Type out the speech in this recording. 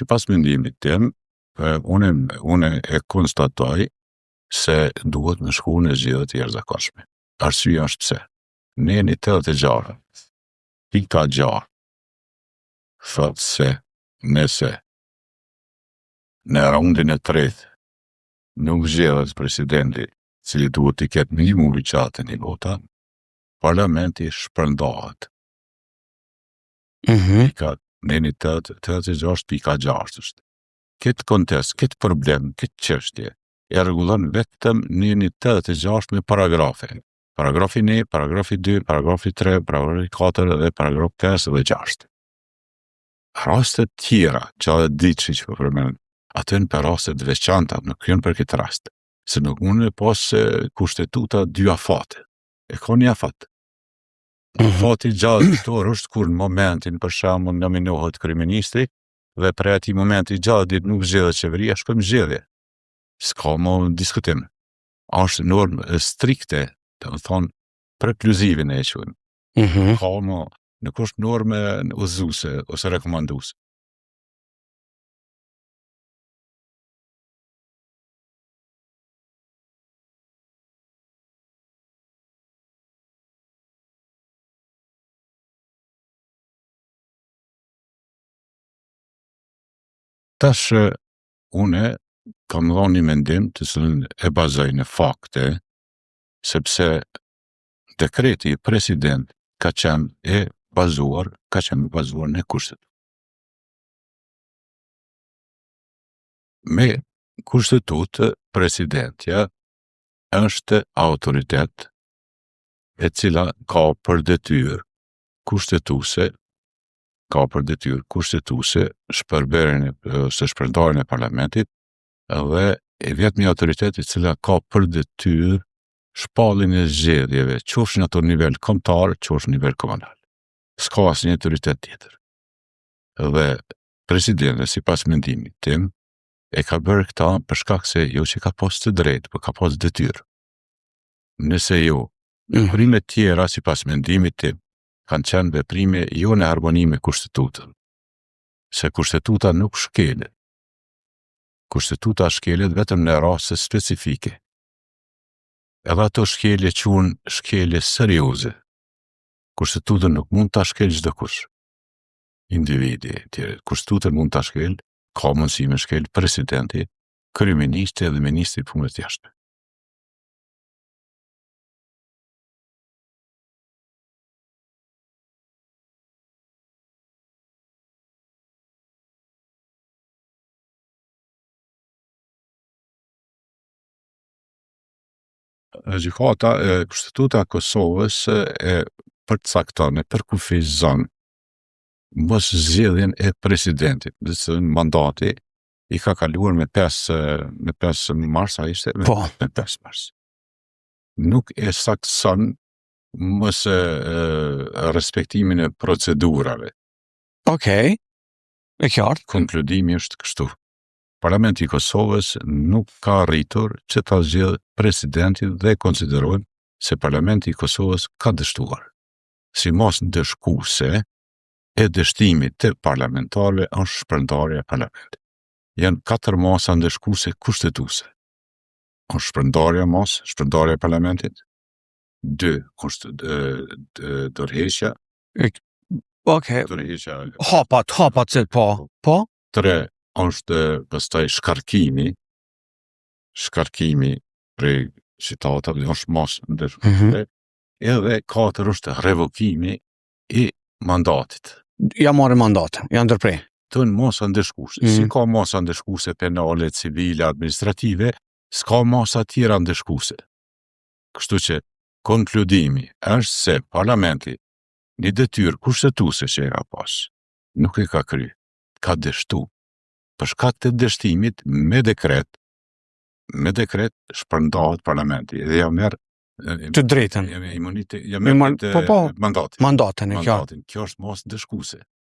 Sipas mendimit tim, unë e konstatoj se duhet me shku në zgjedhje të jashtëzakonshme. Arsyeja është pse. Ne jeni 86. Pika 6 thotë se nëse në raundin e tretë nuk zgjedhet presidenti, cili duhet të ketë minimum ligjatën i vota, parlamenti shpërndahet. Pika në jeni 86 pika 6 është. Këtë kontest, këtë problem, këtë çështje e rregullon vetëm në jeni 86 me paragrafe. Paragrafi 1, paragrafi 2, paragrafi 3, paragrafi 4 dhe paragrafi 5 dhe 6. Rastet tjera, që edhe ditë që përmend, ato janë për rastet veçanta, nuk janë për këtë rast. Se nuk mund të pas kushtetuta dy afate. E ka një afat. Afati gjallë fitor është kur në momentin për shembull nominohet kryeministri dhe për atij momenti gjallë nuk zgjedhet qeveria, shkojmë zgjedhje. S'ka më diskutim. Është normë strikte, domethënë prekluzive ne e quajmë. Ka më, nuk është normë udhëzuese ose rekomanduese. Tash, une kam dhënë një mendim të cilën e bazoj në fakte, sepse dekreti i president ka qenë bazuar në kushtetutë. Me kushtetutë, presidentja është autoritet e cila ka për detyrë kushtetuese shpërndarjen ose shpërndarjen e parlamentit dhe e vetmi autoritet i cila ka për detyrë shpalljen e zgjedhjeve, qofshin ato në nivel kombëtar, qofshin në nivel komunal. S'ka asnjë autoritet tjetër. Dhe presidenti, sipas mendimit tim, e ka bërë këta për shkak se jo që ka pas të drejtë, por ka pas detyrë. Nëse jo, veprimet tjera, sipas mendimit tim, kanë qenë veprime jo në harmoni me kushtetutën. Se kushtetuta nuk shkelet. Kushtetuta shkelet vetëm në raste specifike. Edhe ato shkelje quhen shkelje serioze. Kushtetutën nuk mund ta shkel çdo kush. Individi, kushtetutën mund ta shkel, ka mundësi me shkel presidenti, kryeministri dhe ministri i punëve të jashtme. Gjykata e Kushtetuta e Kosovës e përcakton, e përkufizon mos zgjedhjen e presidentit, dhe se mandati i ka kaluar me 5 mars, a ishte? Me 5 mars. Nuk e sakson mos respektimin e procedurave. Okej, e qartë. Konkludimi është kështu. Parlamenti i Kosovës nuk ka arritur që ta zgjedhë presidentin dhe konsiderojmë se Parlamenti i Kosovës ka dështuar. Si mos ndëshkuese e dështimit të parlamentarëve është shpërndarja e parlamentit. Janë 4 masa ndëshkuese kushtetuese. Është shpërndarja e parlamentit, 2 dorëheqja. Okej. Hapat se po. 3 është pastaj shkarkimi prej citatave, është mos ndëshkuese. Edhe 4 është revokimi i mandatit. Ja marrë mandat, ja ndërprej. Të në mosa ndëshkuese. Si ka mosa ndëshkuese penale, civile, administrative, s'ka mosa tjera ndëshkuese. Kështu që konkludimi është se parlamenti një detyrë kushtetuese që e ka pas, nuk e ka kryer, ka dështu. Për shkak të dështimit me dekret shpërndahet parlamenti dhe ja merr të drejtën. Mandatin. Mandatin, e qartë. Kjo është mos ndëshkuese.